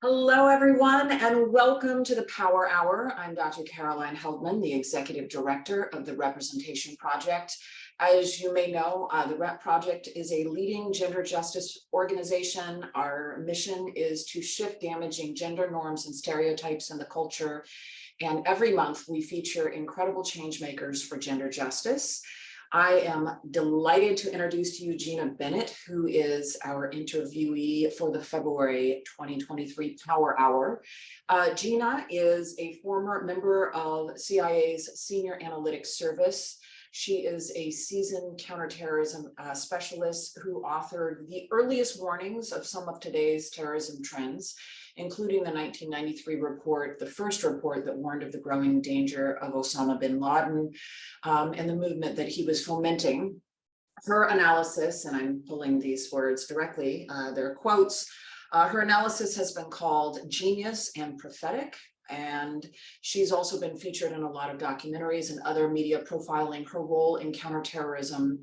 Hello, everyone, and welcome to the Power Hour. I'm Dr. Caroline Heldman, the Executive Director of the Representation Project. As you may know, the REP Project is a leading gender justice organization. Our mission is to shift damaging gender norms and stereotypes in the culture. And every month we feature incredible change makers for gender justice. I am delighted to introduce to you Gina Bennett, who is our interviewee for the February 2023 Power Hour. Gina is a former member of CIA's Senior Analytics Service. She is a seasoned counterterrorism specialist who authored the earliest warnings of some of today's terrorism trends, including the 1993 report, the first report that warned of the growing danger of Osama bin Laden and the movement that he was fomenting. Her analysis, and I'm pulling these words directly, they're quotes, her analysis has been called genius and prophetic. And she's also been featured in a lot of documentaries and other media profiling her role in counterterrorism,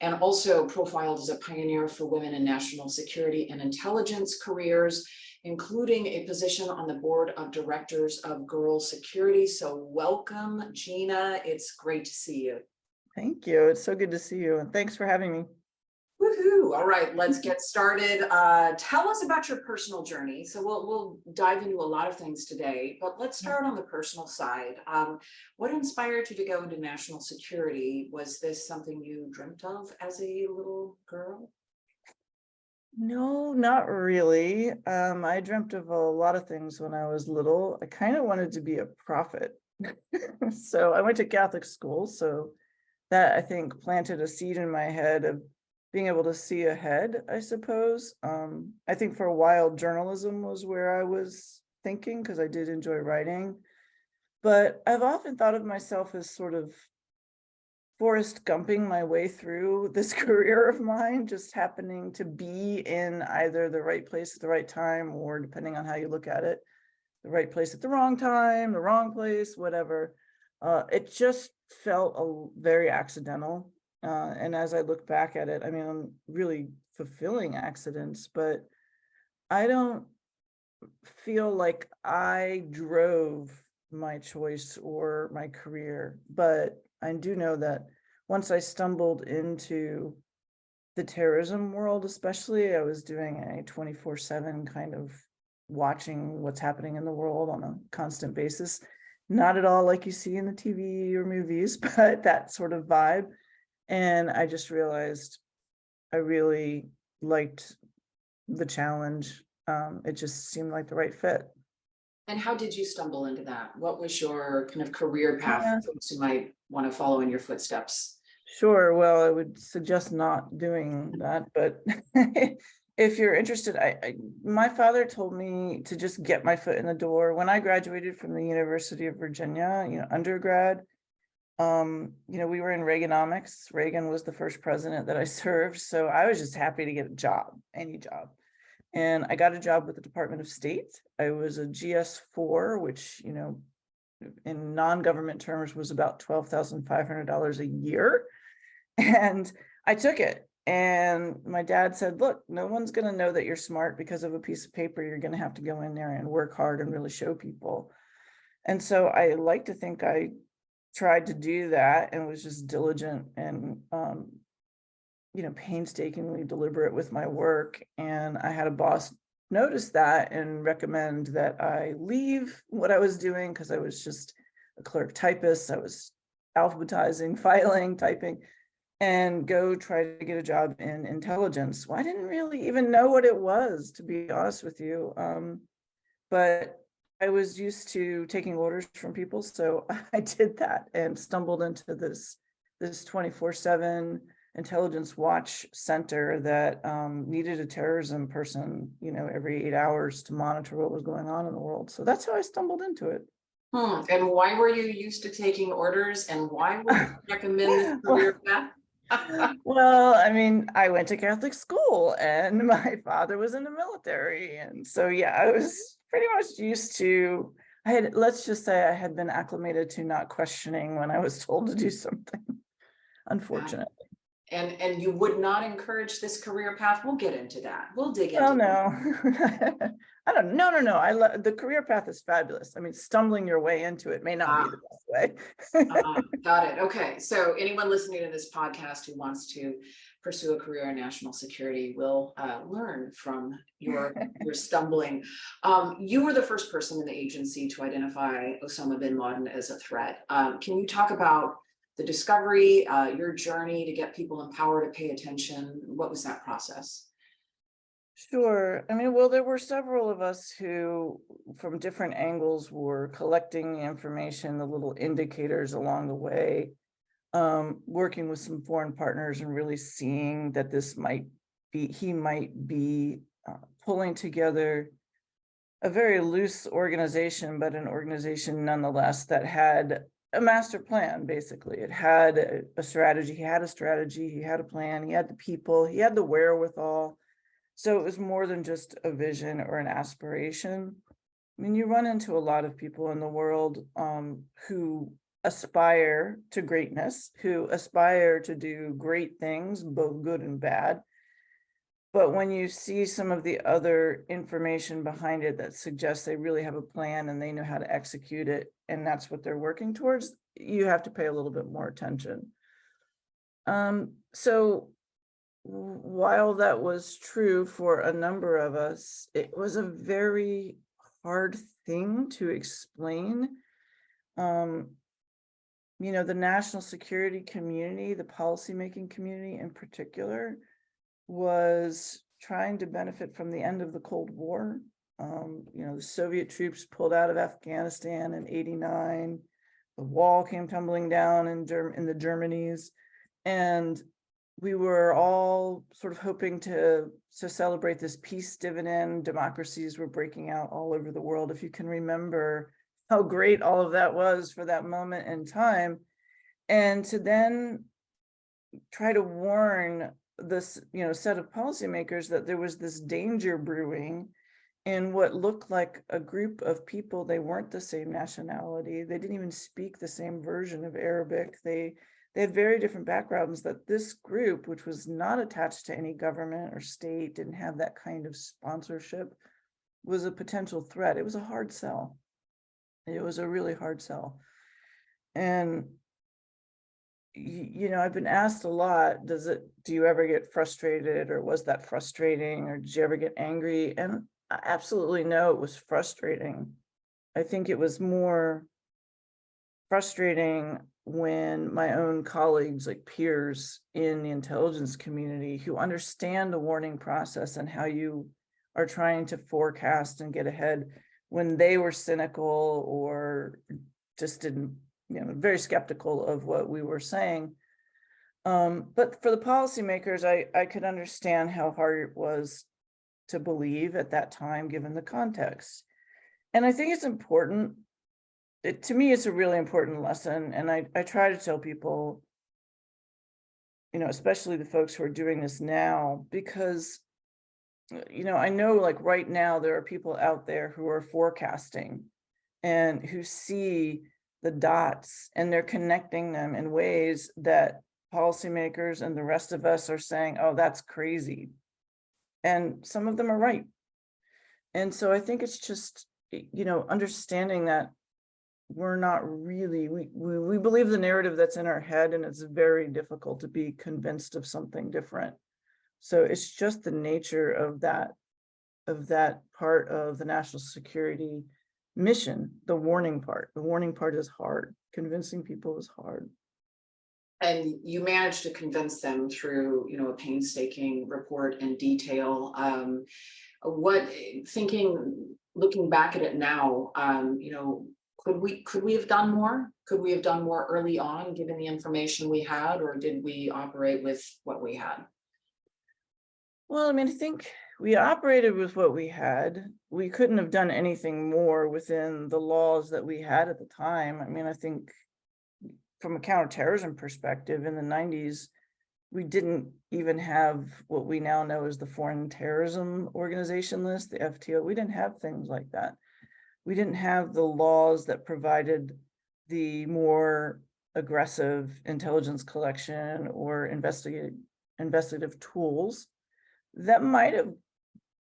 and also profiled as a pioneer for women in national security and intelligence careers, including a position on the board of directors of Girl Security. So welcome, Gina. It's great to see you. Thank you. It's so good to see you. And thanks for having me. Woohoo. All right, let's get started. Tell us about your personal journey. So we'll dive into a lot of things today, but let's start on the personal side. What inspired you to go into national security? Was this something you dreamt of as a little girl? No, not really. I dreamt of a lot of things when I was little. I kind of wanted to be a prophet. So I went to Catholic school. So that, I think, planted a seed in my head of being able to see ahead, I suppose. I think for a while, journalism was where I was thinking, because I did enjoy writing. But I've often thought of myself as sort of Forrest Gumping my way through this career of mine, just happening to be in either the right place at the right time, or depending on how you look at it, the right place at the wrong time, the wrong place, whatever. It just felt very accidental. And as I look back at it, I mean, I'm really fulfilling accidents, but I don't feel like I drove my choice or my career. But I do know that once I stumbled into the terrorism world, especially, I was doing a 24/7 kind of watching what's happening in the world on a constant basis. Not at all like you see in the TV or movies, but that sort of vibe. And I just realized I really liked the challenge. It just seemed like the right fit. And how did you stumble into that? What was your kind of career path Yeah, for folks who might want to follow in your footsteps? sure. Well, I would suggest not doing that, but if you're interested, my father told me to just get my foot in the door. When I graduated from the University of Virginia, undergrad, we were in Reaganomics. Reagan was the first president that I served. So I was just happy to get a job, any job. And I got a job with the Department of State. I was a GS4, which, in non-government terms was about $12,500 a year. And I took it. And my dad said, look, no one's going to know that you're smart because of a piece of paper. You're going to have to go in there and work hard and really show people. And so I like to think I tried to do that and was just diligent and painstakingly deliberate with my work. And I had a boss notice that and recommend that I leave what I was doing, because I was just a clerk typist. I was alphabetizing, filing, typing, and go try to get a job in intelligence. Well, I didn't really even know what it was, to be honest with you. But I was used to taking orders from people. So I did that and stumbled into this 24/7 intelligence watch center that needed a terrorism person, every 8 hours to monitor what was going on in the world. So that's how I stumbled into it. And why were you used to taking orders, and why would you recommend this career path? Well, I mean, I went to Catholic school and my father was in the military. And so, yeah, I was pretty much used to, let's just say I had been acclimated to not questioning when I was told to do something, unfortunately. And you would not encourage this career path? We'll get into that. We'll dig Oh, into no. I don't, no. I love, the career path is fabulous. I mean, stumbling your way into it may not be that. the best way. Got it. Okay. So anyone listening to this podcast who wants to pursue a career in national security will learn from your stumbling. You were the first person in the agency to identify Osama bin Laden as a threat. Can you talk about the discovery, your journey to get people in power to pay attention? What was that process? Sure. I mean, well, there were several of us who, from different angles, were collecting the information, the little indicators along the way, working with some foreign partners and really seeing that he might be pulling together a very loose organization, but an organization nonetheless that had a master plan. Basically, it had a strategy. He had a strategy. He had a plan. He had the people. He had the wherewithal. So it was more than just a vision or an aspiration. I mean, you run into a lot of people in the world who aspire to greatness, who aspire to do great things, both good and bad. But when you see some of the other information behind it that suggests they really have a plan and they know how to execute it, and that's what they're working towards, you have to pay a little bit more attention. So while that was true for a number of us, it was a very hard thing to explain. The national security community, the policymaking community in particular, was trying to benefit from the end of the Cold War. The Soviet troops pulled out of Afghanistan in '89. The wall came tumbling down in the Germanys, and we were all sort of hoping to celebrate this peace dividend. Democracies were breaking out all over the world. If you can remember how great all of that was for that moment in time, and to then try to warn this, set of policymakers that there was this danger brewing in what looked like a group of people. They weren't the same nationality. They didn't even speak the same version of Arabic. They had very different backgrounds, that this group, which was not attached to any government or state, didn't have that kind of sponsorship, was a potential threat. It was a hard sell. It was a really hard sell. And I've been asked a lot, do you ever get frustrated, or was that frustrating, or did you ever get angry? And absolutely no, it was frustrating. I think it was more frustrating when my own colleagues, like peers in the intelligence community, who understand the warning process and how you are trying to forecast and get ahead, when they were cynical or just didn't, very skeptical of what we were saying. But for the policymakers, I could understand how hard it was to believe at that time, given the context. And I think it's important. To me, it's a really important lesson. And I try to tell people, especially the folks who are doing this now, because, I know, like right now, there are people out there who are forecasting and who see the dots, and they're connecting them in ways that policymakers and the rest of us are saying, oh, that's crazy. And some of them are right. And so I think it's just, understanding that we're not really, we believe the narrative that's in our head, and it's very difficult to be convinced of something different. So it's just the nature of that part of the national security mission, the warning part. The warning part is hard. Convincing people is hard. And you managed to convince them through, a painstaking report and detail. Looking back at it now, could we have done more? Could we have done more early on, given the information we had, or did we operate with what we had? Well, I think we operated with what we had. We couldn't have done anything more within the laws that we had at the time. I think from a counterterrorism perspective, in the 90s, we didn't even have what we now know as the Foreign Terrorism Organization list, the FTO. We didn't have things like that. We didn't have the laws that provided the more aggressive intelligence collection or investigative tools that might have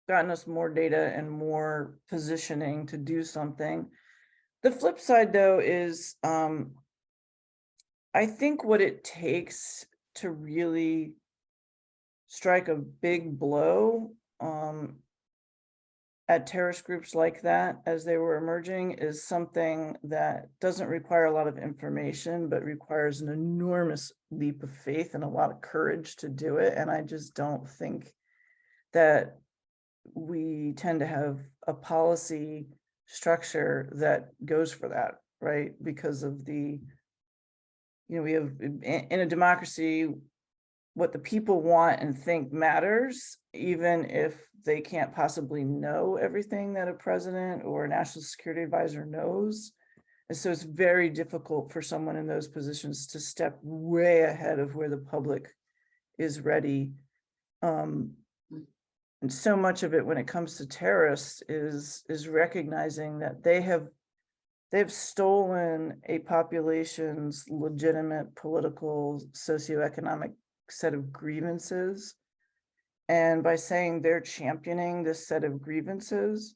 gotten us more data and more positioning to do something. The flip side, though, is I think what it takes to really strike a big blow at terrorist groups like that as they were emerging is something that doesn't require a lot of information, but requires an enormous leap of faith and a lot of courage to do it. And I just don't think that we tend to have a policy structure that goes for that, right? Because of the, we have in a democracy, what the people want and think matters, even if they can't possibly know everything that a president or a national security advisor knows. And so it's very difficult for someone in those positions to step way ahead of where the public is ready. And so much of it when it comes to terrorists is recognizing that they've stolen a population's legitimate political, socioeconomic set of grievances. And by saying they're championing this set of grievances,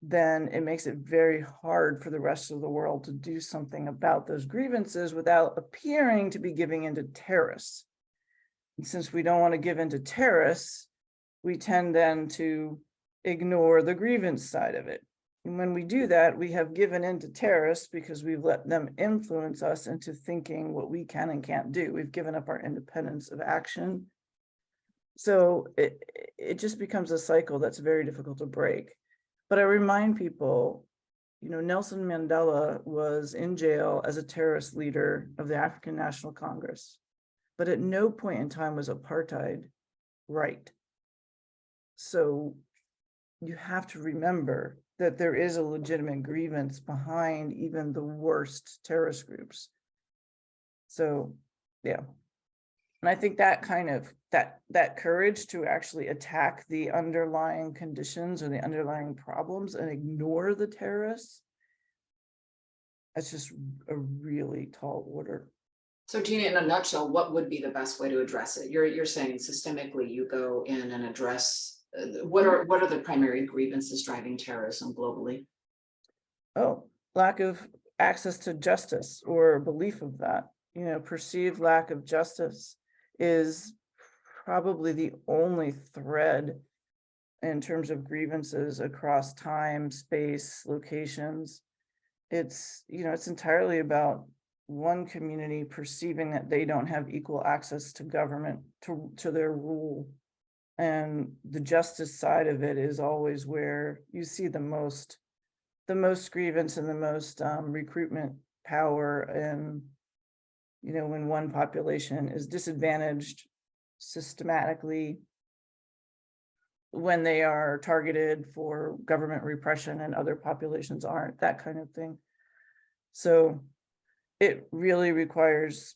then it makes it very hard for the rest of the world to do something about those grievances without appearing to be giving in to terrorists. And since we don't want to give in to terrorists, we tend then to ignore the grievance side of it. And when we do that, we have given in to terrorists because we've let them influence us into thinking what we can and can't do. We've given up our independence of action. So it just becomes a cycle that's very difficult to break. But I remind people, Nelson Mandela was in jail as a terrorist leader of the African National Congress, but at no point in time was apartheid right. So you have to remember that there is a legitimate grievance behind even the worst terrorist groups. So, yeah. And I think that kind of, that courage to actually attack the underlying conditions or the underlying problems and ignore the terrorists, that's just a really tall order. So Gina, in a nutshell, what would be the best way to address it? You're saying systemically you go in and address what are the primary grievances driving terrorism globally? Oh, lack of access to justice or belief of that, perceived lack of justice is probably the only thread in terms of grievances across time, space, locations. It's, it's entirely about one community perceiving that they don't have equal access to government, to their rule. And the justice side of it is always where you see the most grievance and the most recruitment power. And, when one population is disadvantaged systematically, when they are targeted for government repression and other populations aren't, that kind of thing. So it really requires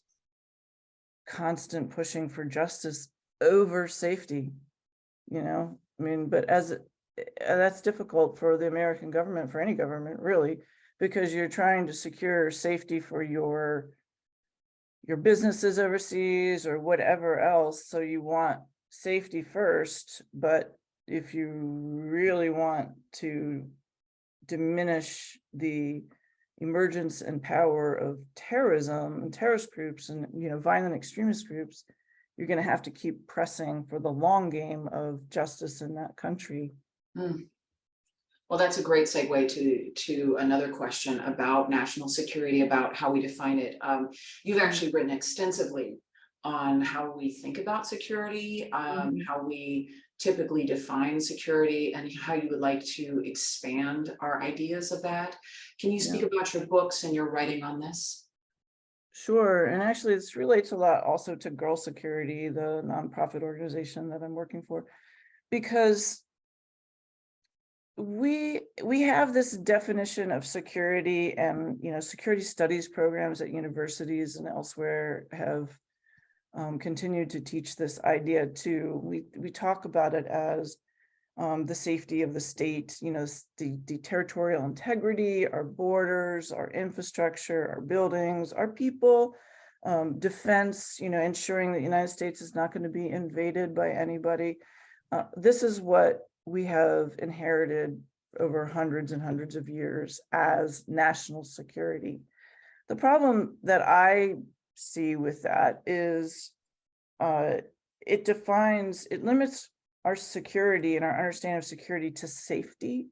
constant pushing for justice over safety, but that's difficult for the American government, for any government really, because you're trying to secure safety for your businesses overseas or whatever else. So you want safety first, but if you really want to diminish the emergence and power of terrorism and terrorist groups and violent extremist groups, you're going to have to keep pressing for the long game of justice in that country. Well, that's a great segue to another question about national security, about how we define it. You've actually written extensively on how we think about security, how we typically define security, and how you would like to expand our ideas of that. Can you speak about your books and your writing on this? Sure. And actually, this relates a lot also to Girl Security, the nonprofit organization that I'm working for, because we have this definition of security, and security studies programs at universities and elsewhere have continued to teach this idea too. We talk about it as the safety of the state, the territorial integrity, our borders, our infrastructure, our buildings, our people, defense, ensuring that the United States is not going to be invaded by anybody. This is what we have inherited over hundreds and hundreds of years as national security. The problem that I see with that is it limits our security and our understanding of security to safety,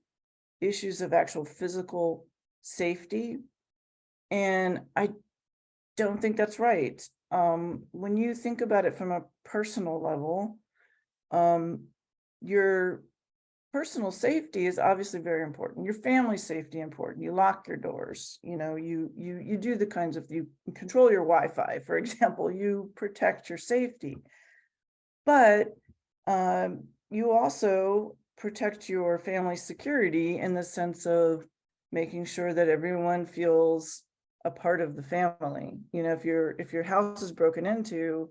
issues of actual physical safety. And I don't think that's right. When you think about it from a personal level, your personal safety is obviously very important. Your family safety important. You lock your doors. You do the kinds of, you control your Wi-Fi, for example. You protect your safety, but you also protect your family security in the sense of making sure that everyone feels a part of the family. If your house is broken into,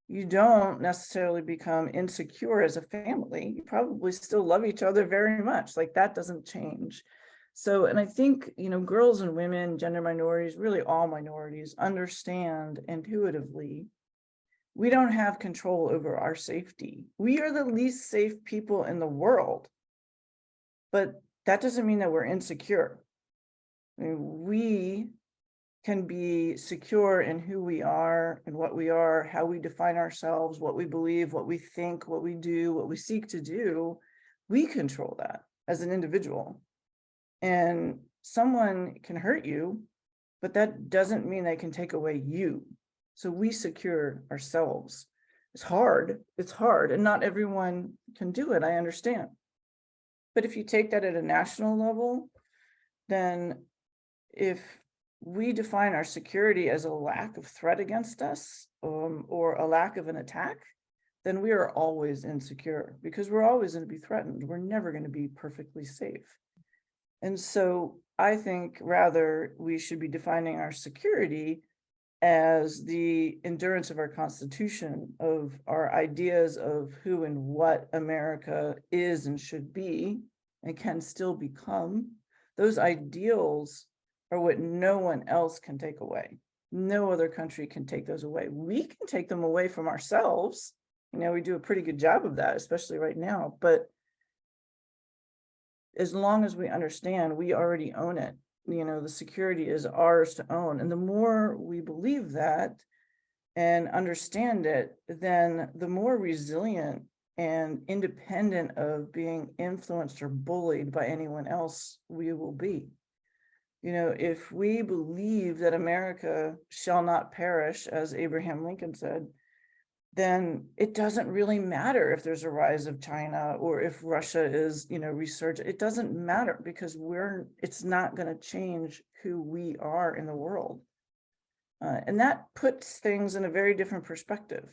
you don't necessarily become insecure as a family. You probably still love each other very much. Like, that doesn't change. So, and I think, girls and women, gender minorities, really all minorities, understand intuitively we don't have control over our safety. We are the least safe people in the world, but that doesn't mean that we're insecure. I mean, we can be secure in who we are and what we are, how we define ourselves, what we believe, what we think, what we do, what we seek to do. We control that as an individual. And someone can hurt you, but that doesn't mean they can take away you. So we secure ourselves. It's hard, and not everyone can do it, I understand. But if you take that at a national level, then if we define our security as a lack of threat against us, or a lack of an attack, then we are always insecure because we're always going to be threatened. We're never going to be perfectly safe. And so I think rather we should be defining our security as the endurance of our Constitution, of our ideas of who and what America is and should be and can still become. Those ideals are what no one else can take away. No other country can take those away. We can take them away from ourselves. We do a pretty good job of that, especially right now. But as long as we understand, we already own it. The security is ours to own. And the more we believe that and understand it, then the more resilient and independent of being influenced or bullied by anyone else we will be. If we believe that America shall not perish, as Abraham Lincoln said, then it doesn't really matter if there's a rise of China or if Russia is, resurgent. It doesn't matter because it's not going to change who we are in the world. And that puts things in a very different perspective.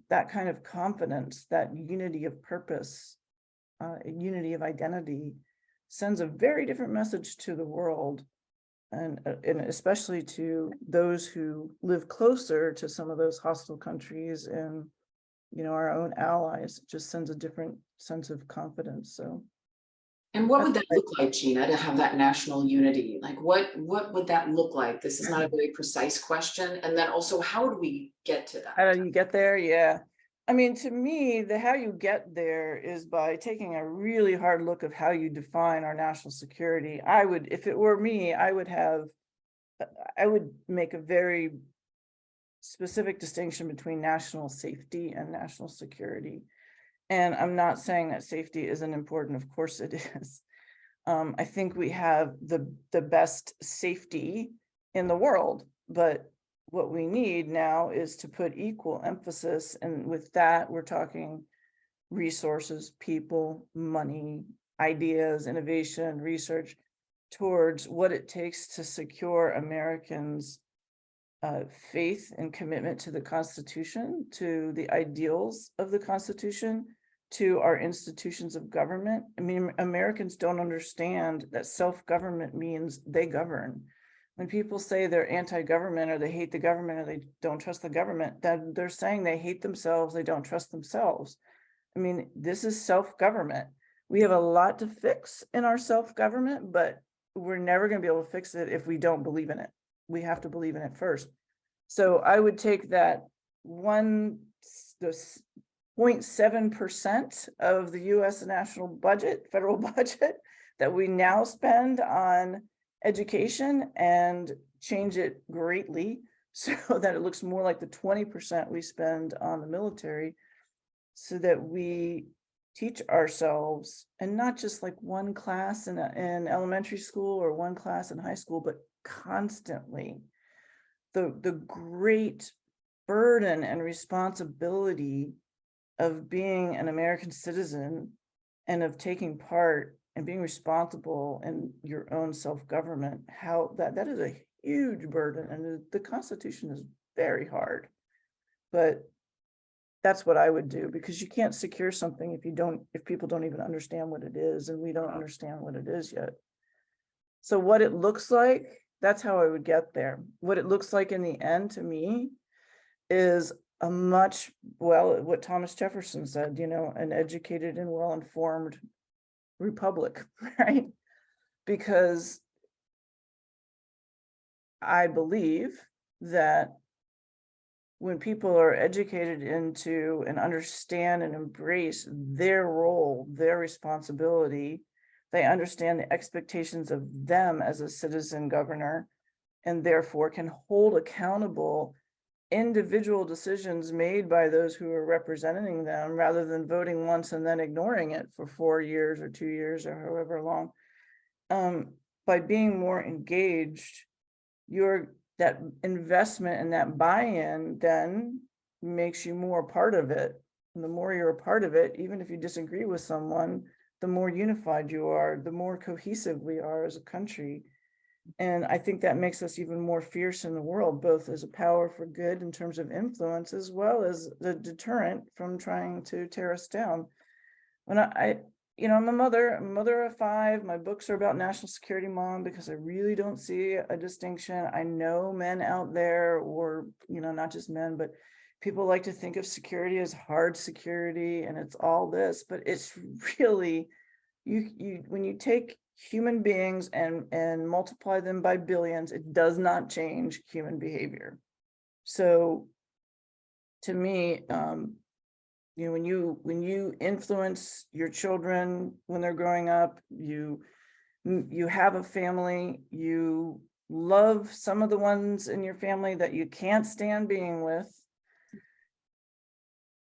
That kind of confidence, that unity of purpose, unity of identity sends a very different message to the world. And especially to those who live closer to some of those hostile countries and, our own allies. It just sends a different sense of confidence. So, and what would that look like, Gina, to have that national unity? Like, what would that look like? This is not a very precise question. And then also, how do we get to that? How do you get there? Yeah. I mean, to me, how you get there is by taking a really hard look of how you define our national security. If it were me, I would make a very specific distinction between national safety and national security. And I'm not saying that safety isn't important. Of course it is. I think we have the best safety in the world, but what we need now is to put equal emphasis, and with that, we're talking resources, people, money, ideas, innovation, research, towards what it takes to secure Americans' faith and commitment to the Constitution, to the ideals of the Constitution, to our institutions of government. I mean, Americans don't understand that self-government means they govern. When people say they're anti-government or they hate the government or they don't trust the government, then they're saying they hate themselves, they don't trust themselves. I mean, this is self-government. We have a lot to fix in our self-government, but we're never going to be able to fix it if we don't believe in it. We have to believe in it first. So I would take that the 0.7% of the US national budget, federal budget, that we now spend on education and change it greatly so that it looks more like the 20% we spend on the military, so that we teach ourselves, and not just like one class in elementary school or one class in high school, but constantly, the great burden and responsibility of being an American citizen and of taking part and being responsible in your own self-government, how that is a huge burden, and the Constitution is very hard. But that's what I would do, because you can't secure something if people don't even understand what it is, and we don't understand what it is yet. So what it looks like, that's how I would get there. What it looks like in the end to me is what Thomas Jefferson said, an educated and well-informed republic, right? Because I believe that when people are educated into and understand and embrace their role, their responsibility, they understand the expectations of them as a citizen governor, and therefore can hold accountable individual decisions made by those who are representing them, rather than voting once and then ignoring it for 4 years or 2 years or however long. By being more engaged, that investment and that buy-in then makes you more a part of it. And the more you're a part of it, even if you disagree with someone, the more unified you are, the more cohesive we are as a country. And I think that makes us even more fierce in the world, both as a power for good in terms of influence, as well as the deterrent from trying to tear us down. When I'm a mother of 5. My books are about national security, Mom, because I really don't see a distinction. I know men out there, or, not just men, but people like to think of security as hard security, and it's all this, but it's really, when you take human beings and multiply them by billions, it does not change human behavior. So to me, when you influence your children when they're growing up, you have a family, you love some of the ones in your family that you can't stand being with.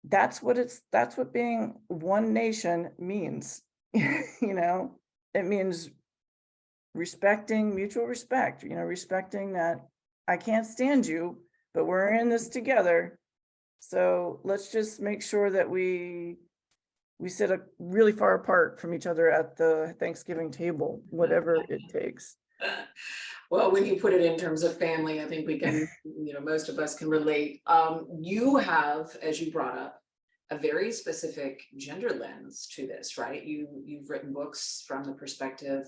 That's what being one nation means. It means respecting, mutual respect, respecting that I can't stand you, but we're in this together. So let's just make sure that we sit really far apart from each other at the Thanksgiving table, whatever it takes. Well, when you put it in terms of family, I think we can, most of us can relate. You have, as you brought up, a very specific gender lens to this, right? You've written books from the perspective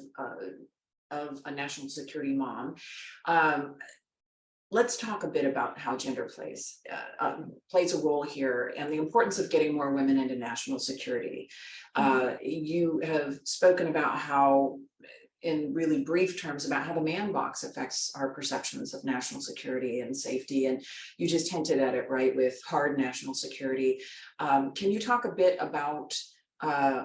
of a national security mom. Let's talk a bit about how gender plays a role here, and the importance of getting more women into national security. You have spoken about how, in really brief terms, about how the man box affects our perceptions of national security and safety, and you just hinted at it, right, with hard national security. Can you talk a bit about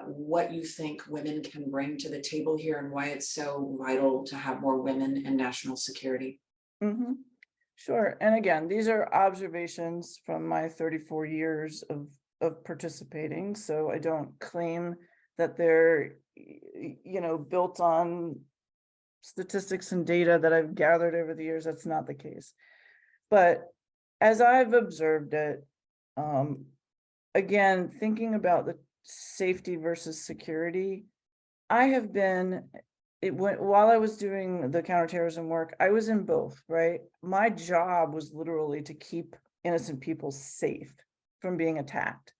what you think women can bring to the table here, and why it's so vital to have more women in national security? Mm-hmm. Sure. And again, these are observations from my 34 years of participating. So I don't claim that they're, built on statistics and data that I've gathered over the years. That's not the case. But as I've observed it, again, thinking about the safety versus security, I have been, while I was doing the counterterrorism work, I was in both, right? My job was literally to keep innocent people safe from being attacked.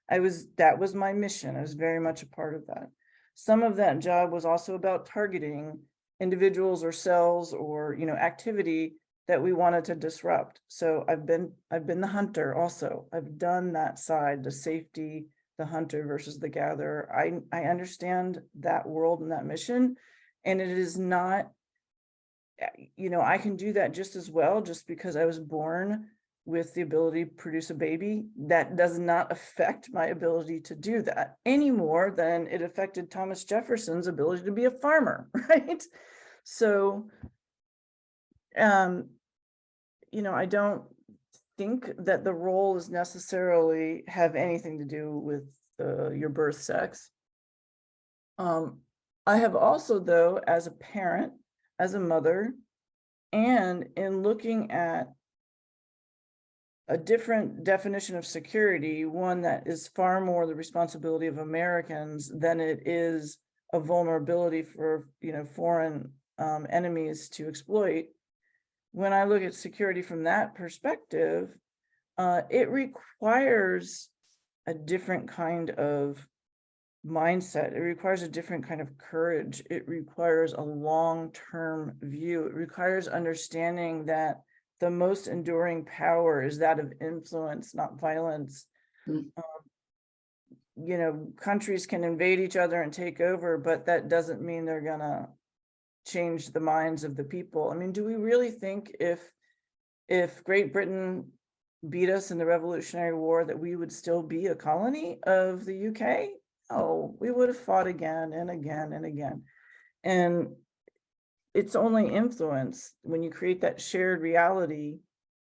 That was my mission. I was very much a part of that. Some of that job was also about targeting individuals or cells or, activity that we wanted to disrupt. So I've been the hunter also. I've done that side, the safety, the hunter versus the gatherer. I understand that world and that mission, and it is not, I can do that just as well, just because I was born with the ability to produce a baby. That does not affect my ability to do that any more than it affected Thomas Jefferson's ability to be a farmer, right? So, I don't think that the role is necessarily have anything to do with your birth sex. I have also, though, as a parent, as a mother, and in looking at a different definition of security, one that is far more the responsibility of Americans than it is a vulnerability for, foreign enemies to exploit. When I look at security from that perspective, it requires a different kind of mindset. It requires a different kind of courage. It requires a long-term view. It requires understanding that the most enduring power is that of influence, not violence. Mm. Countries can invade each other and take over, but that doesn't mean they're gonna change the minds of the people. I mean, do we really think if Great Britain beat us in the Revolutionary War that we would still be a colony of the UK? No, we would have fought again and again and again. And it's only influence when you create that shared reality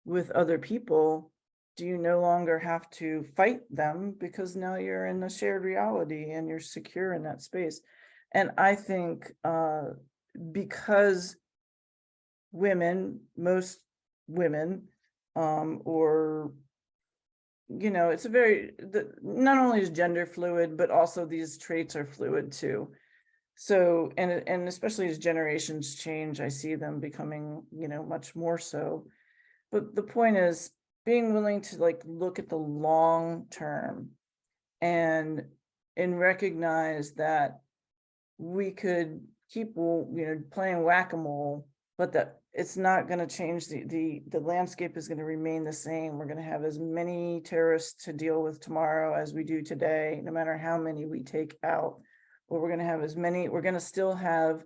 with other people. Do you no longer have to fight them because now you're in a shared reality and you're secure in that space? And I think because most women, or it's not only is gender fluid, but also these traits are fluid too. So, and especially as generations change, I see them becoming, much more so. But the point is being willing to look at the long term and recognize that we could keep, playing whack-a-mole, but that it's not going to change. The landscape is going to remain the same. We're going to have as many terrorists to deal with tomorrow as we do today, no matter how many we take out. Or we're going to have we're going to still have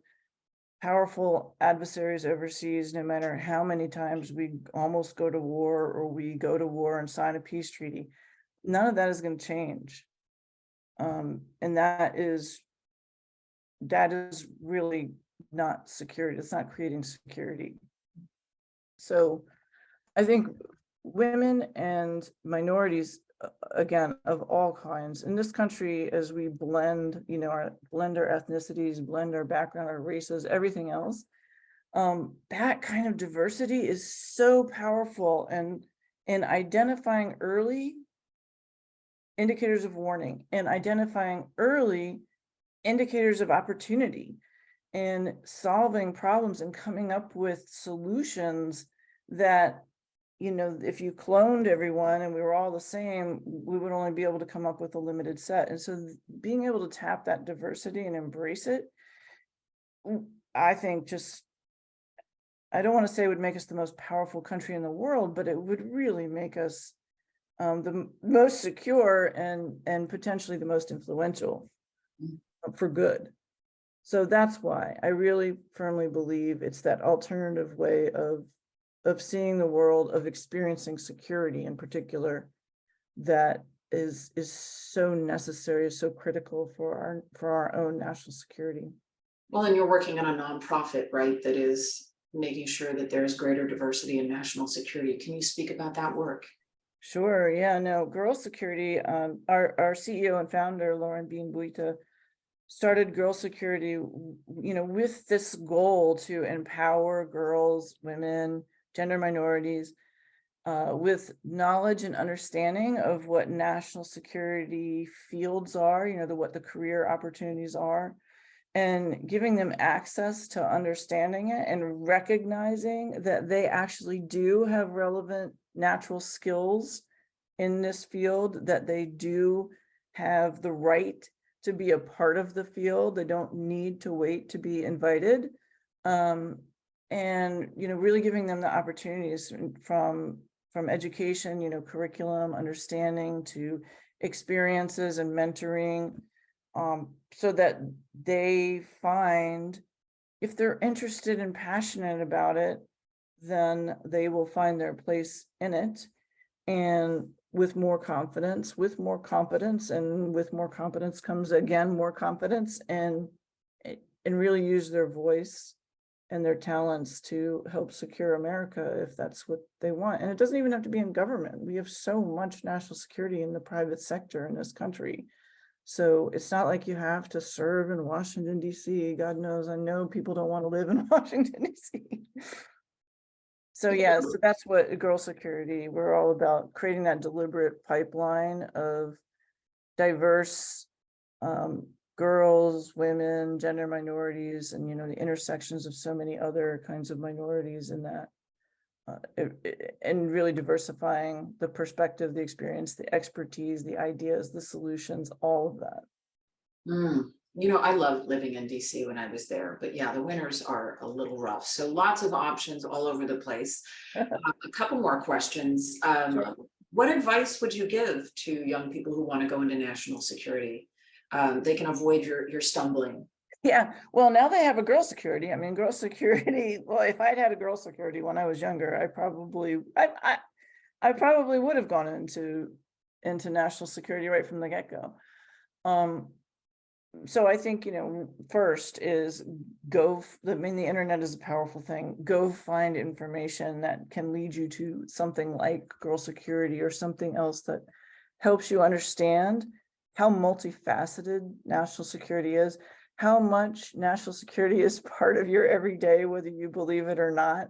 powerful adversaries overseas, no matter how many times we almost go to war or we go to war and sign a peace treaty. None of that is going to change. And that is really not security. It's not creating security. So I think women and minorities, again, of all kinds in this country, as we blend, blend our ethnicities, blend our background, our races, everything else, that kind of diversity is so powerful. And in identifying early indicators of warning and identifying early indicators of opportunity and solving problems and coming up with solutions that, if you cloned everyone and we were all the same, we would only be able to come up with a limited set. And so being able to tap that diversity and embrace it, I think I don't want to say it would make us the most powerful country in the world, but it would really make us the most secure and potentially the most influential for good. So that's why I really firmly believe it's that alternative way of seeing the world, of experiencing security in particular, that is so necessary, so critical for our own national security. Well, and you're working on a nonprofit, right, that is making sure that there's greater diversity in national security. Can you speak about that work? Sure. Yeah, no, Girl Security, our CEO and founder, Lauren Bean Buita, started Girl Security, with this goal to empower girls, women, gender minorities, with knowledge and understanding of what national security fields are, what the career opportunities are, and giving them access to understanding it and recognizing that they actually do have relevant natural skills in this field, that they do have the right to be a part of the field. They don't need to wait to be invited. And, really giving them the opportunities from education, curriculum, understanding, to experiences and mentoring, so that they find, if they're interested and passionate about it, then they will find their place in it. And with more confidence, with more competence, and with more competence comes again more confidence, and really use their voice and their talents to help secure America if that's what they want. And it doesn't even have to be in government. We have so much national security in the private sector in this country. So it's not like you have to serve in Washington, D.C. God knows, I know people don't want to live in Washington, D.C. So yeah, so that's what girl security, we're all about, creating that deliberate pipeline of diverse girls, women, gender minorities, and the intersections of so many other kinds of minorities in that, and really diversifying the perspective, the experience, the expertise, the ideas, the solutions, all of that. I loved living in DC when I was there, but yeah, the winters are a little rough. So lots of options all over the place. A couple more questions. Sure. What advice would you give to young people who want to go into national security? They can avoid your stumbling. Yeah, well, now they have a girl security. I mean, girl security, well, if I'd had a girl security when I was younger, I probably would have gone into national security right from the get-go. So I think, first is the internet is a powerful thing. Go find information that can lead you to something like girl security or something else that helps you understand how multifaceted national security is, how much national security is part of your everyday, whether you believe it or not.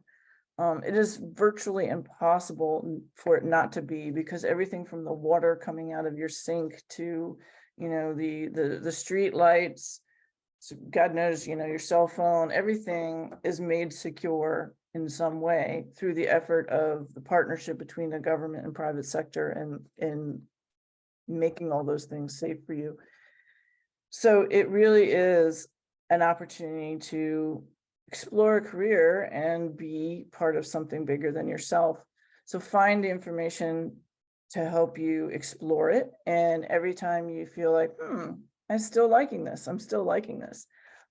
It is virtually impossible for it not to be, because everything from the water coming out of your sink to the street lights, so God knows, your cell phone, everything is made secure in some way through the effort of the partnership between the government and private sector, and making all those things safe for you. So it really is an opportunity to explore a career and be part of something bigger than yourself. So find the information to help you explore it. And every time you feel like, I'm still liking this,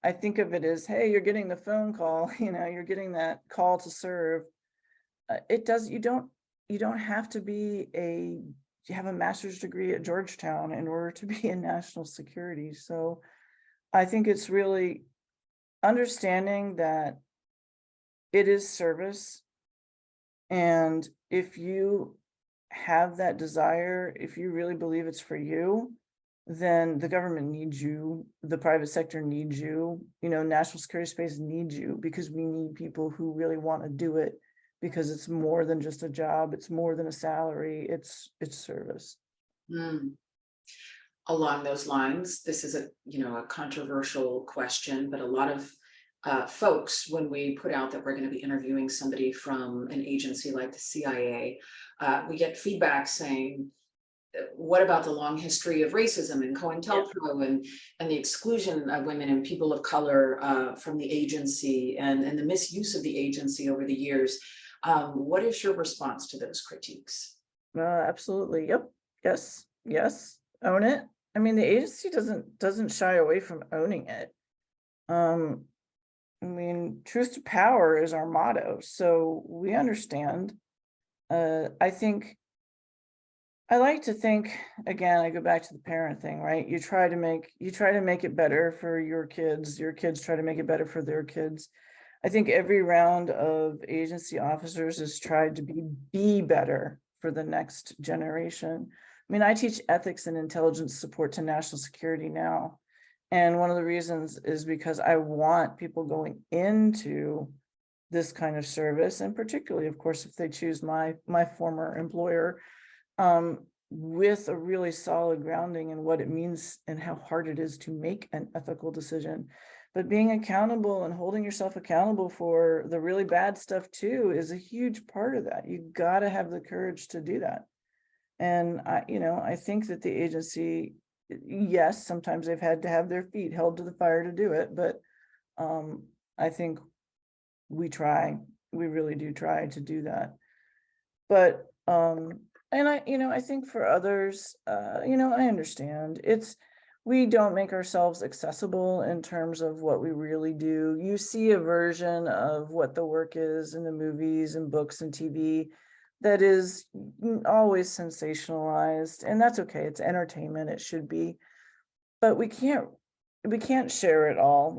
I think of it as, hey, you're getting the phone call, you're getting that call to serve. You don't have to have a master's degree at Georgetown in order to be in national security. So I think it's really understanding that it is service. And if you have that desire, if you really believe it's for you, then the government needs you, the private sector needs you, national security space needs you, because we need people who really want to do it, because it's more than just a job, it's more than a salary, it's service. Along those lines, this is a controversial question, but a lot of folks, when we put out that we're going to be interviewing somebody from an agency like the CIA, we get feedback saying, what about the long history of racism and COINTELPRO and the exclusion of women and people of color from the agency, and the misuse of the agency over the years? What is your response to those critiques? Absolutely. Yep. Yes. Own it. I mean, the agency doesn't shy away from owning it. I mean, truth to power is our motto, so we understand. I like to think, again, I go back to the parent thing, right? You try to make it better for your kids try to make it better for their kids. I think every round of agency officers has tried to be better for the next generation. I mean, I teach ethics and intelligence support to national security now. And one of the reasons is because I want people going into this kind of service, and particularly, of course, if they choose my former employer, with a really solid grounding in what it means and how hard it is to make an ethical decision. But being accountable and holding yourself accountable for the really bad stuff too is a huge part of that. You got to have the courage to do that. And I think that the agency, yes, sometimes they've had to have their feet held to the fire to do it, but I think we really do try to do that. But And I think for others, I understand. We don't make ourselves accessible in terms of what we really do. You see a version of what the work is in the movies and books and TV that is always sensationalized, and that's okay. It's entertainment, it should be. But we can't share it all.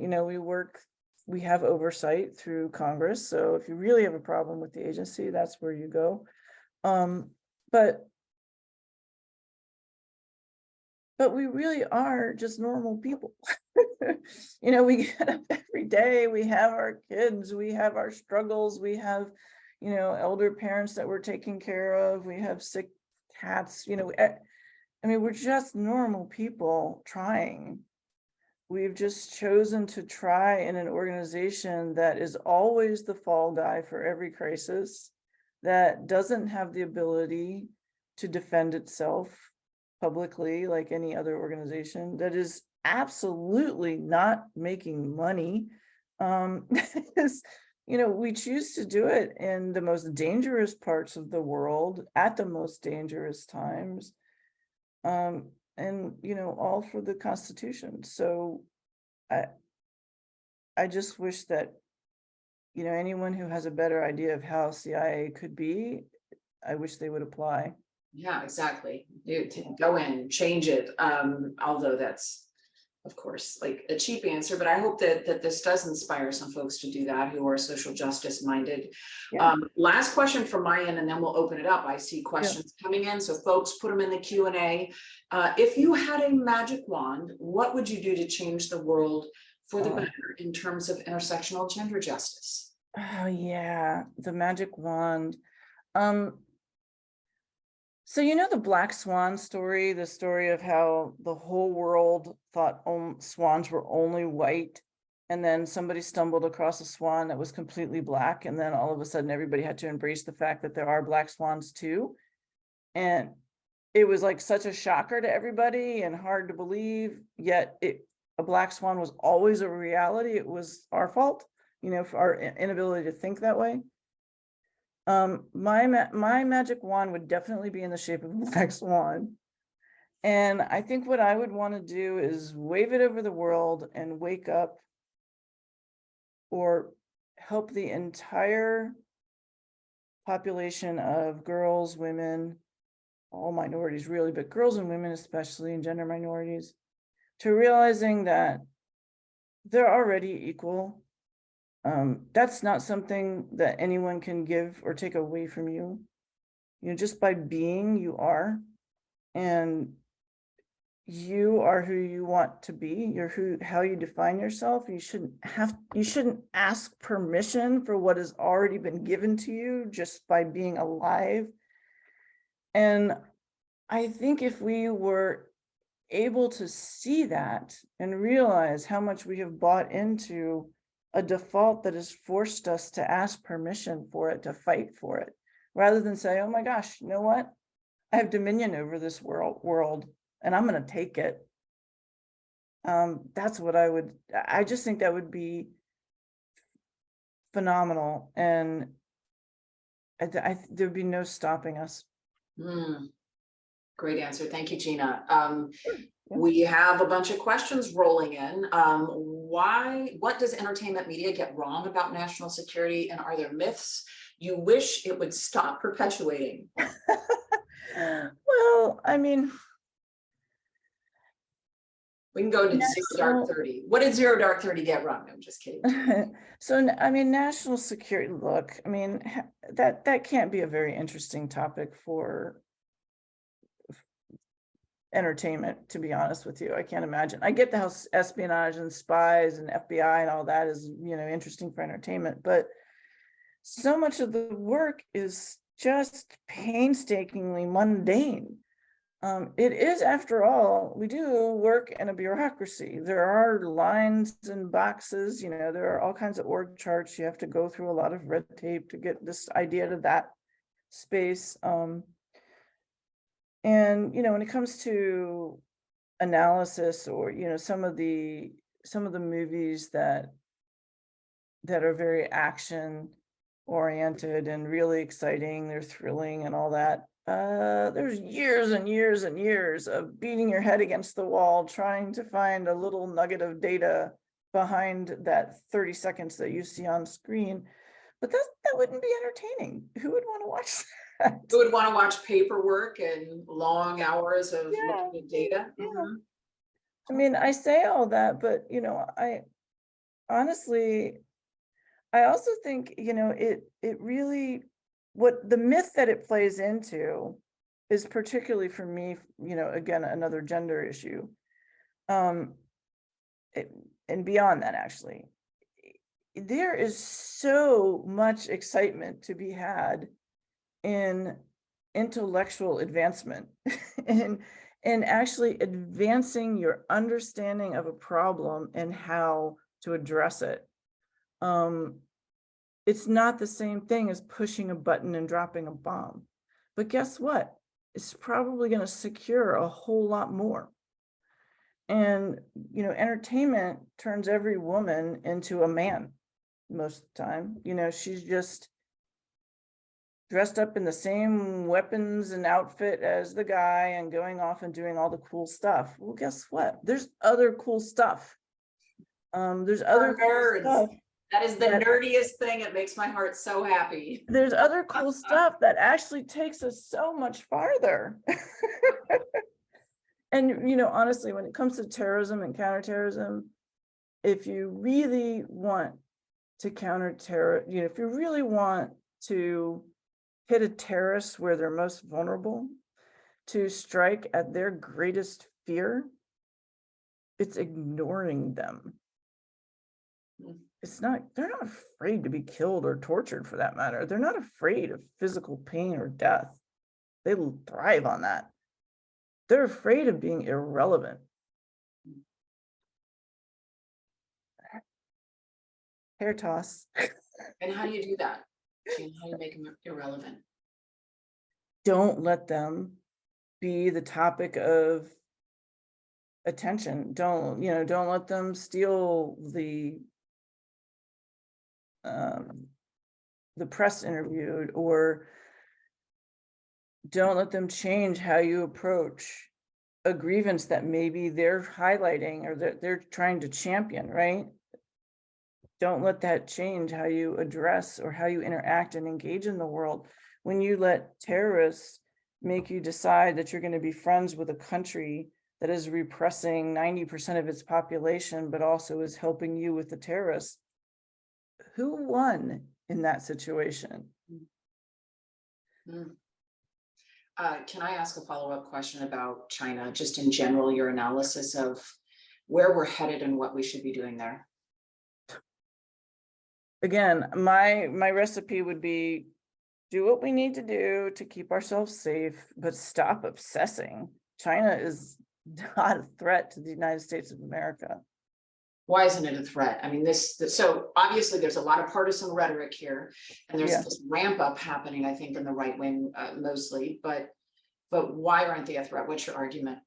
We have oversight through Congress. So if you really have a problem with the agency, that's where you go. But we really are just normal people. We get up every day, we have our kids, we have our struggles, we have, elder parents that we're taking care of, we have sick cats, we're just normal people trying. We've just chosen to try in an organization that is always the fall guy for every crisis, that doesn't have the ability to defend itself publicly like any other organization, that is absolutely not making money. Because, we choose to do it in the most dangerous parts of the world at the most dangerous times. And all for the Constitution. So I just wish that, anyone who has a better idea of how CIA could be, I wish they would apply. Yeah, exactly. You go in, change it. Although that's, of course, like a cheap answer, but I hope that this does inspire some folks to do that who are social justice minded. Yeah. Last question from my end, and then we'll open it up. I see questions coming in, so folks, put them in the Q&A. If you had a magic wand, what would you do to change the world for the better in terms of intersectional gender justice? Oh yeah, the magic wand. So the Black Swan story, the story of how the whole world thought swans were only white, and then somebody stumbled across a swan that was completely black, and then all of a sudden everybody had to embrace the fact that there are black swans too. And it was like such a shocker to everybody and hard to believe, yet a black swan was always a reality. It was our fault, for our inability to think that way. My magic wand would definitely be in the shape of a black swan. And I think what I would want to do is wave it over the world and wake up or help the entire population of girls, women, all minorities really, but girls and women especially, and gender minorities, to realizing that they're already equal. That's not something that anyone can give or take away from you. Just by being, you are, and you are who you want to be. You're how you define yourself. You shouldn't ask permission for what has already been given to you just by being alive. And I think if we were able to see that and realize how much we have bought into a default that has forced us to ask permission for it, to fight for it, rather than say, oh my gosh, you know what? I have dominion over this world and I'm going to take it. That's what I just think that would be phenomenal. And there'd be no stopping us. Great answer. Thank you, Gina. We have a bunch of questions rolling in. What does entertainment media get wrong about national security? And are there myths you wish it would stop perpetuating? Well, we can go into Zero Dark 30. What did Zero Dark 30 get wrong? I'm just kidding. So, national security, look, that can't be a very interesting topic for entertainment, to be honest with you. I can't imagine. I get the how espionage and spies and FBI and all that is, interesting for entertainment, but so much of the work is just painstakingly mundane. It is, after all, we do work in a bureaucracy. There are lines and boxes, there are all kinds of org charts. You have to go through a lot of red tape to get this idea to that space. And when it comes to analysis or some of the movies that are very action oriented and really exciting, they're thrilling and all that, there's years and years and years of beating your head against the wall, trying to find a little nugget of data behind that 30 seconds that you see on screen. But that wouldn't be entertaining. Who would want to watch that? Who would want to watch paperwork and long hours of Yeah, looking at data? yeah. Mhm. I mean, I say all that, but I honestly, I also think, it really, what the myth that it plays into is particularly for me, again, another gender issue. Um, and beyond that, actually, there is so much excitement to be had in intellectual advancement and actually advancing your understanding of a problem and how to address it. It's not the same thing as pushing a button and dropping a bomb. But guess what? It's probably going to secure a whole lot more. And, entertainment turns every woman into a man most of the time. She's just dressed up in the same weapons and outfit as the guy and going off and doing all the cool stuff. Well, guess what? There's other cool stuff. There's other cool Nerds. stuff. That is the nerdiest thing. It makes my heart so happy. There's other cool stuff that actually takes us so much farther. And, honestly, when it comes to terrorism and counterterrorism, if you really want to counter terror, if you really want to hit a terrorist where they're most vulnerable, to strike at their greatest fear, it's ignoring them. They're not afraid to be killed or tortured, for that matter. They're not afraid of physical pain or death. They thrive on that. They're afraid of being irrelevant. Hair toss. And how do you do that? Gina, how do you make them irrelevant? Don't let them be the topic of attention. Don't let them steal the press interviewed, or don't let them change how you approach a grievance that maybe they're highlighting or that they're trying to champion, right? Don't let that change how you address or how you interact and engage in the world. When you let terrorists make you decide that you're going to be friends with a country that is repressing 90% of its population, but also is helping you with the terrorists, who won in that situation? Can I ask a follow-up question about China, just in general, your analysis of where we're headed and what we should be doing there? Again, my recipe would be do what we need to do to keep ourselves safe, but stop obsessing. China is not a threat to the United States of America. Why isn't it a threat? I mean, so obviously there's a lot of partisan rhetoric here, and there's this ramp up happening, I think, in the right wing mostly, but why aren't they a threat? What's your argument?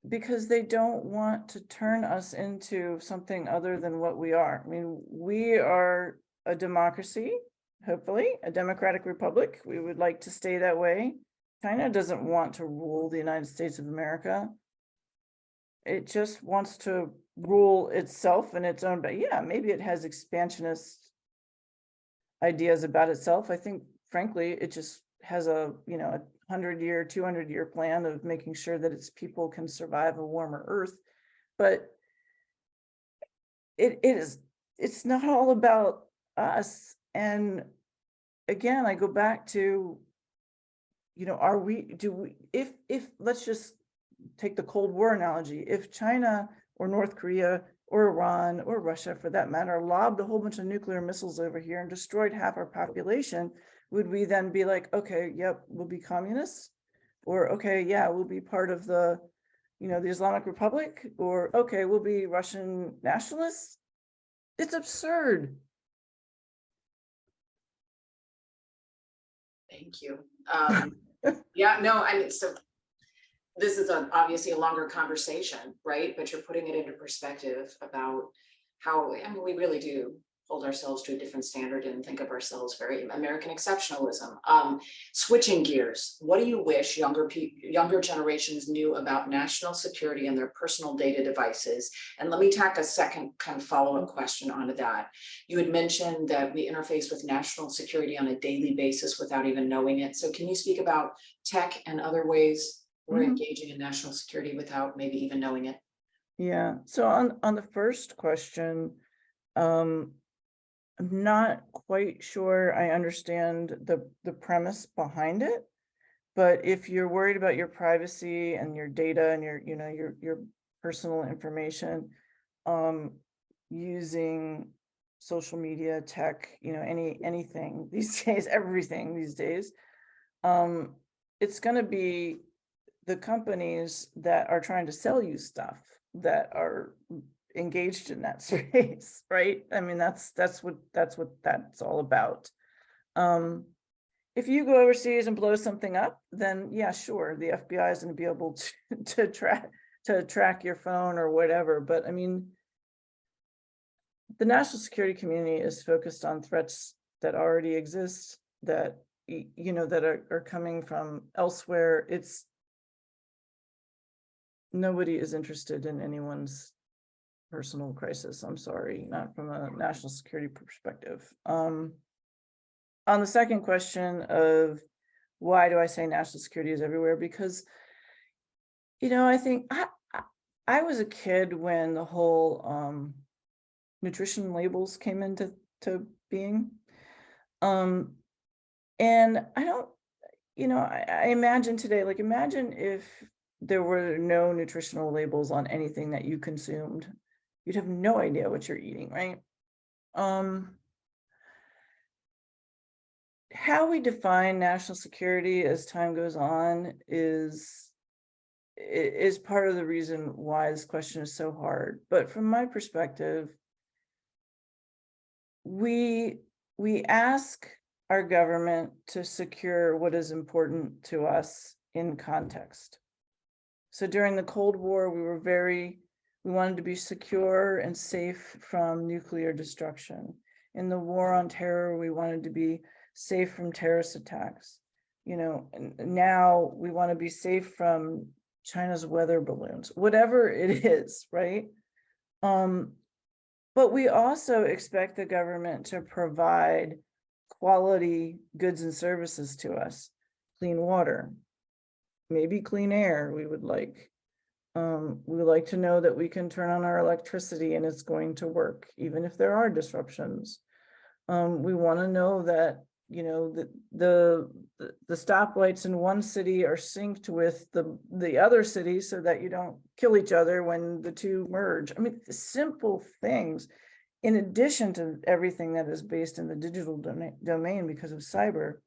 Because they don't want to turn us into something other than what we are. I mean, we are a democracy, hopefully, a democratic republic. We would like to stay that way. China doesn't want to rule the United States of America. It just wants to rule itself in its own, but yeah, maybe it has expansionist ideas about itself. I think, frankly, it just has a 100-year, 200-year plan of making sure that its people can survive a warmer earth. But it's not all about us. And again, I go back to, if let's just take the Cold War analogy, if China or North Korea or Iran or Russia, for that matter, lobbed a whole bunch of nuclear missiles over here and destroyed half our population, would we then be like, okay, yep, we'll be communists? Or, okay, yeah, we'll be part of the Islamic Republic? Or, okay, we'll be Russian nationalists? It's absurd. Thank you. Yeah, no, I mean, so this is obviously a longer conversation, right? But you're putting it into perspective about how, I mean, we really do hold ourselves to a different standard and think of ourselves very American exceptionalism. Switching gears, what do you wish younger generations knew about national security and their personal data devices? And let me tack a second kind of follow-up question onto that. You had mentioned that we interface with national security on a daily basis without even knowing it. So can you speak about tech and other ways we're engaging in national security without maybe even knowing it? Yeah. So on the first question, I'm not quite sure I understand the premise behind it. But if you're worried about your privacy and your data and your personal information, using social media, tech, anything these days, everything these days, it's going to be the companies that are trying to sell you stuff that are engaged in that space, right? I mean, that's what that's all about. If you go overseas and blow something up, then yeah, sure, the FBI is going to be able to track your phone or whatever. But I mean, the national security community is focused on threats that already exist, that that are coming from elsewhere. Nobody is interested in anyone's personal crisis. I'm sorry, not from a national security perspective. On the second question of why do I say national security is everywhere? Because, I think I was a kid when the whole nutrition labels came into being. And I don't, I imagine today, like imagine if there were no nutritional labels on anything that you consumed. You'd have no idea what you're eating, right? How we define national security as time goes on is part of the reason why this question is so hard. But from my perspective, we ask our government to secure what is important to us in context. So during the Cold War, we wanted to be secure and safe from nuclear destruction. In the war on terror, we wanted to be safe from terrorist attacks. And now we want to be safe from China's weather balloons, whatever it is, right? But we also expect the government to provide quality goods and services to us, clean water, maybe clean air. We would like to know that we can turn on our electricity and it's going to work, even if there are disruptions. We want to know that, the stoplights in one city are synced with the other city so that you don't kill each other when the two merge. I mean, simple things, in addition to everything that is based in the digital domain because of cyber.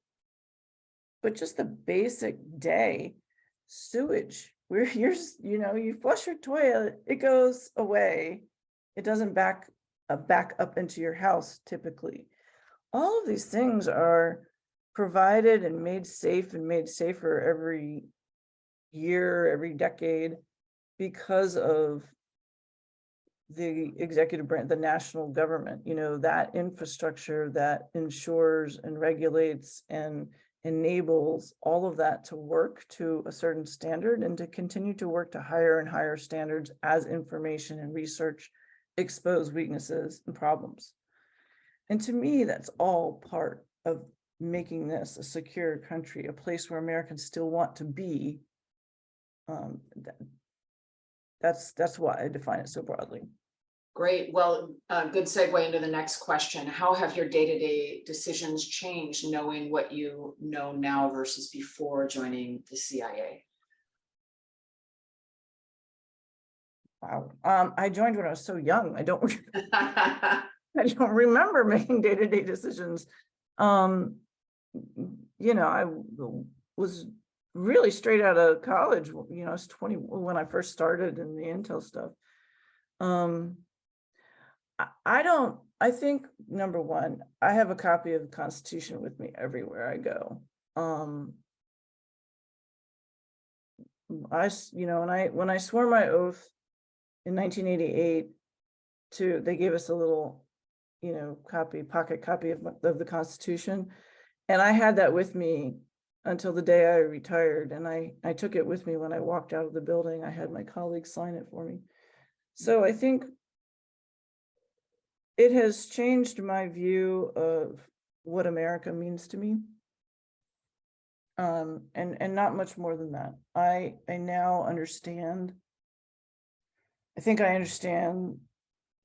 But just the basic day, sewage, where you flush your toilet, it goes away. It doesn't back up into your house typically. All of these things are provided and made safe and made safer every year, every decade, because of the executive branch, the national government, that infrastructure that ensures and regulates and enables all of that to work to a certain standard and to continue to work to higher and higher standards as information and research expose weaknesses and problems. And to me, that's all part of making this a secure country, a place where Americans still want to be. That's why I define it so broadly. Great. Well, good segue into the next question. How have your day-to-day decisions changed knowing what you know now versus before joining the CIA? Wow. I joined when I was so young. I don't remember making day-to-day decisions. I was really straight out of college. I was 20 when I first started in the Intel stuff. I think, number one, I have a copy of the Constitution with me everywhere I go. When I swore my oath in 1988, they gave us a little pocket copy of the Constitution. And I had that with me until the day I retired. And I took it with me when I walked out of the building. I had my colleagues sign it for me. So I think it has changed my view of what America means to me. And not much more than that. I now understand. I think I understand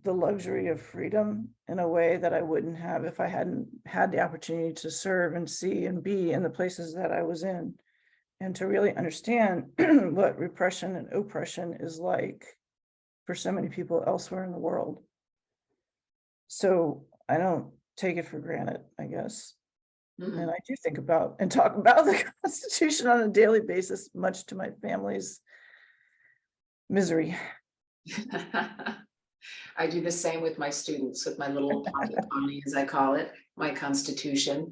the luxury of freedom in a way that I wouldn't have if I hadn't had the opportunity to serve and see and be in the places that I was in, and to really understand what repression and oppression is like for so many people elsewhere in the world. So I don't take it for granted, I guess. And I do think about and talk about the Constitution on a daily basis, much to my family's misery. I do the same with my students, with my little pocket pony, as I call it, my Constitution.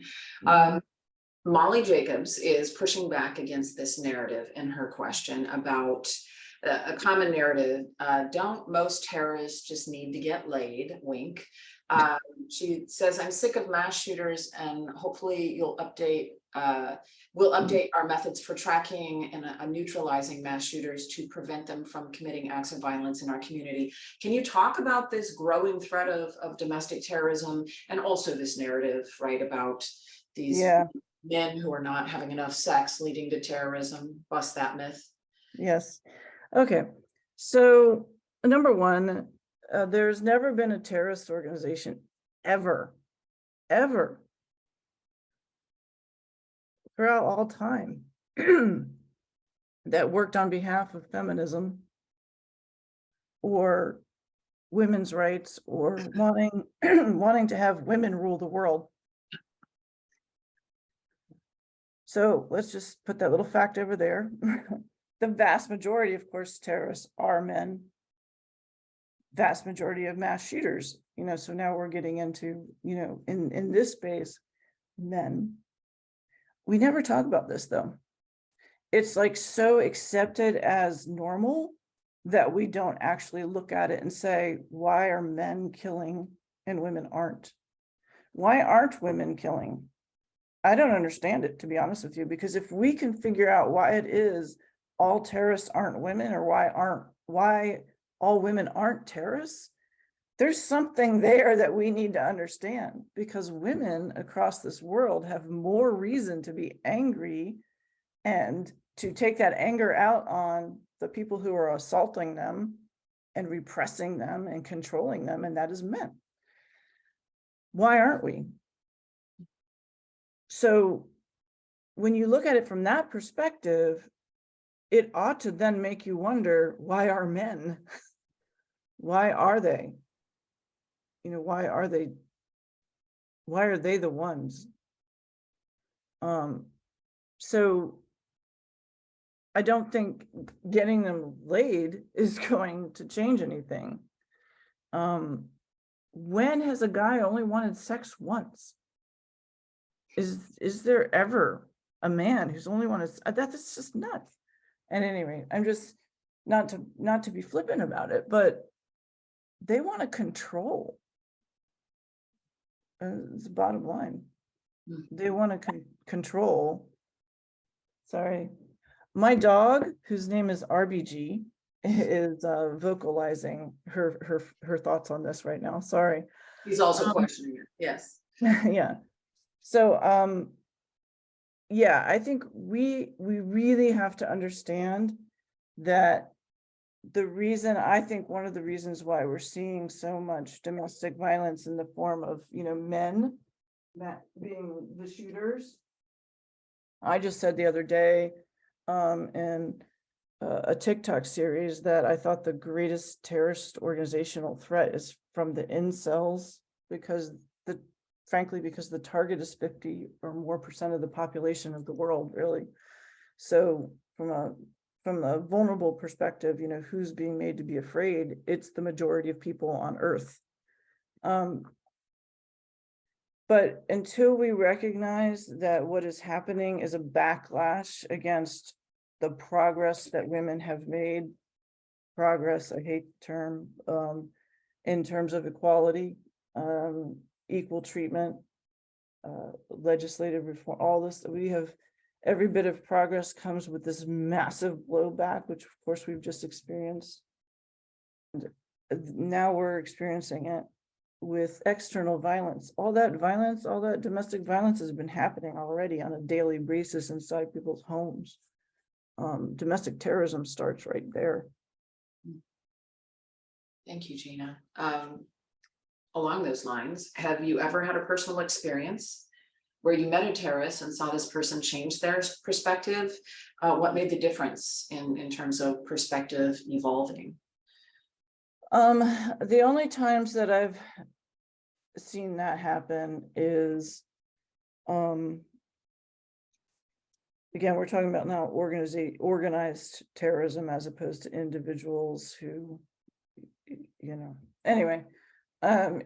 Molly Jacobs is pushing back against this narrative in her question about a common narrative. Don't most terrorists just need to get laid? Wink. She says, I'm sick of mass shooters, and hopefully you'll update. We'll update our methods for tracking and neutralizing mass shooters to prevent them from committing acts of violence in our community. Can you talk about this growing threat of domestic terrorism, and also this narrative, right, about these men who are not having enough sex leading to terrorism? Bust that myth. Yes. Okay. So number one, there's never been a terrorist organization ever throughout all time that worked on behalf of feminism or women's rights or wanting to have women rule the world. So let's just put that little fact over there. The vast majority, of course, terrorists are men. Vast majority of mass shooters, so now we're getting into, in this space, men. We never talk about this though. It's like so accepted as normal that we don't actually look at it and say, why are men killing and women aren't? Why aren't women killing? I don't understand it, to be honest with you, because if we can figure out why it is all terrorists aren't women, or why all women aren't terrorists, there's something there that we need to understand, because women across this world have more reason to be angry and to take that anger out on the people who are assaulting them and repressing them and controlling them, and that is men. Why aren't we? So when you look at it from that perspective, it ought to then make you wonder, why are men? Why are they? Why are they the ones? So I don't think getting them laid is going to change anything. When has a guy only wanted sex once? Is there ever a man who's only wanted that's just nuts. And anyway, I'm just not to be flippant about it, but they want to control. It's the bottom line. They want to control. Sorry, my dog, whose name is RBG, is vocalizing her thoughts on this right now. Sorry. He's also questioning it. Yes. Yeah. So yeah, I think we really have to understand that one of the reasons why we're seeing so much domestic violence in the form of, men being the shooters. I just said the other day in a TikTok series that I thought the greatest terrorist organizational threat is from the incels, because frankly, because the target is 50 or more % of the population of the world, really. So from a vulnerable perspective, who's being made to be afraid? It's the majority of people on Earth. But until we recognize that what is happening is a backlash against the progress that women have made, progress, I hate the term, in terms of equality, equal treatment, legislative reform, all this, we have every bit of progress comes with this massive blowback, which of course we've just experienced. And now we're experiencing it with external violence. All that violence, all that domestic violence has been happening already on a daily basis inside people's homes. Domestic terrorism starts right there. Thank you, Gina. Along those lines, have you ever had a personal experience where you met a terrorist and saw this person change their perspective? What made the difference in terms of perspective evolving? The only times that I've seen that happen is, again, we're talking about now organized terrorism as opposed to individuals who, anyway,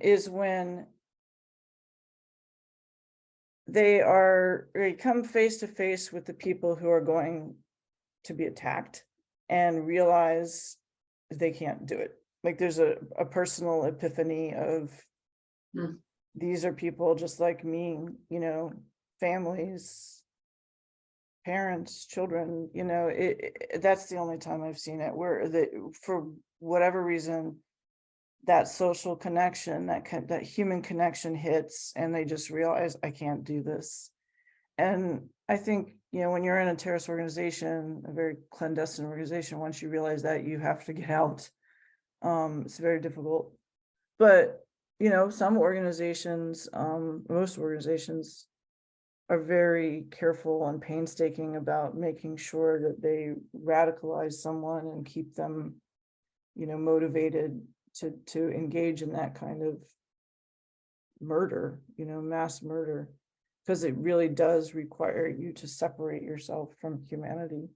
is when they come face to face with the people who are going to be attacked and realize they can't do it. Like there's a personal epiphany of these are people just like me, families, parents, children, that's the only time I've seen it where for whatever reason, that social connection, that human connection hits and they just realize I can't do this. And I think, when you're in a terrorist organization, a very clandestine organization, once you realize that, you have to get out. It's very difficult, but some organizations, most organizations are very careful and painstaking about making sure that they radicalize someone and keep them, motivated to engage in that kind of murder, mass murder, because it really does require you to separate yourself from humanity.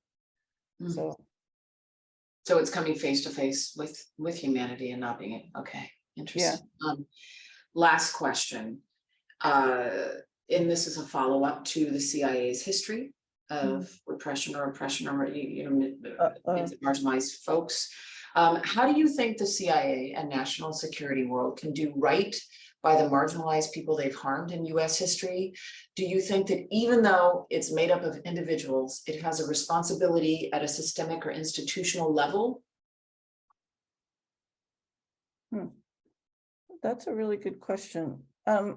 So it's coming face to face with humanity and not being okay. Interesting. Yeah. Last question. And this is a follow-up to the CIA's history of repression or marginalized folks. How do you think the CIA and national security world can do right by the marginalized people they've harmed in US history? Do you think that even though it's made up of individuals, it has a responsibility at a systemic or institutional level? That's a really good question. I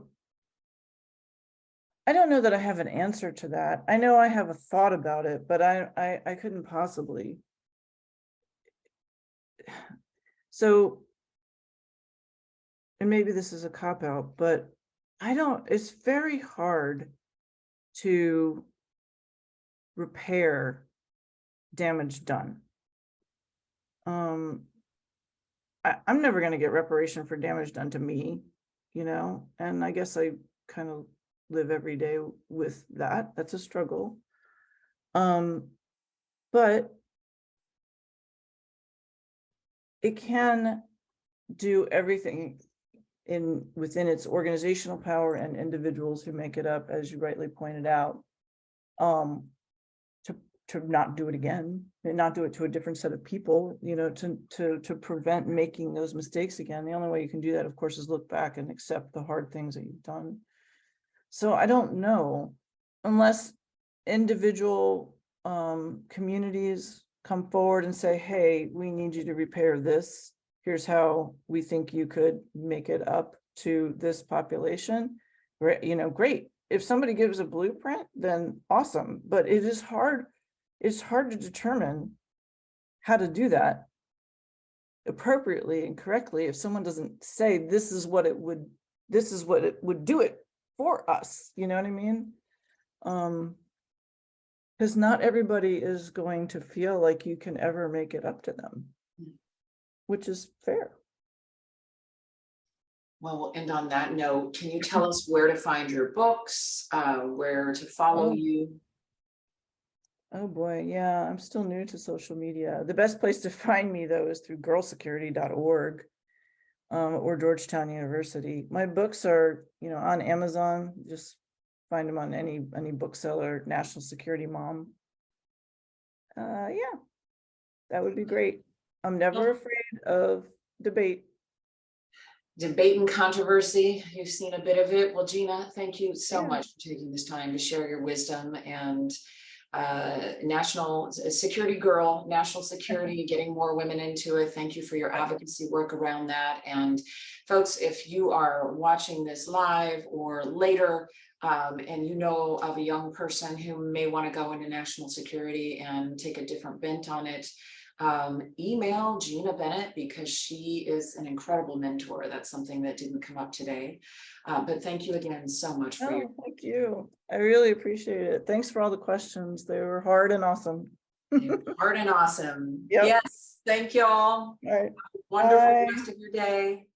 don't know that I have an answer to that. I know I have a thought about it, but I couldn't possibly. So, and maybe this is a cop-out, but it's very hard to repair damage done. I'm never going to get reparation for damage done to me, and I guess I kind of live every day with that. That's a struggle. But it can do everything within its organizational power and individuals who make it up, as you rightly pointed out, to not do it again and not do it to a different set of people, to prevent making those mistakes again. The only way you can do that, of course, is look back and accept the hard things that you've done. So I don't know, unless individual communities come forward and say, hey, we need you to repair this. Here's how we think you could make it up to this population. Great. If somebody gives a blueprint, then awesome. But it is hard. It's hard to determine how to do that appropriately and correctly if someone doesn't say this is what it would do it for us. You know what I mean? Because not everybody is going to feel like you can ever make it up to them, which is fair. Well, we'll end on that note. Can you tell us where to find your books, where to follow you? Oh boy, yeah, I'm still new to social media. The best place to find me, though, is through girlsecurity.org or Georgetown University. My books are, on Amazon. Just find them on any bookseller. National Security Mom. Yeah, that would be great. I'm never afraid of debate. debate and controversy. You've seen a bit of it. Well, Gina, thank you so Yeah. much for taking this time to share your wisdom and national security girl, national security, getting more women into it. Thank you for your advocacy work around that. And folks, if you are watching this live or later, and you know of a young person who may want to go into national security and take a different bent on it, email Gina Bennett, because she is an incredible mentor. That's something that didn't come up today. But thank you again so much for your. Thank you. I really appreciate it. Thanks for all the questions. They were hard and awesome. Hard and awesome. Yep. Yes. Thank you all. All right. Wonderful Bye. rest of your day.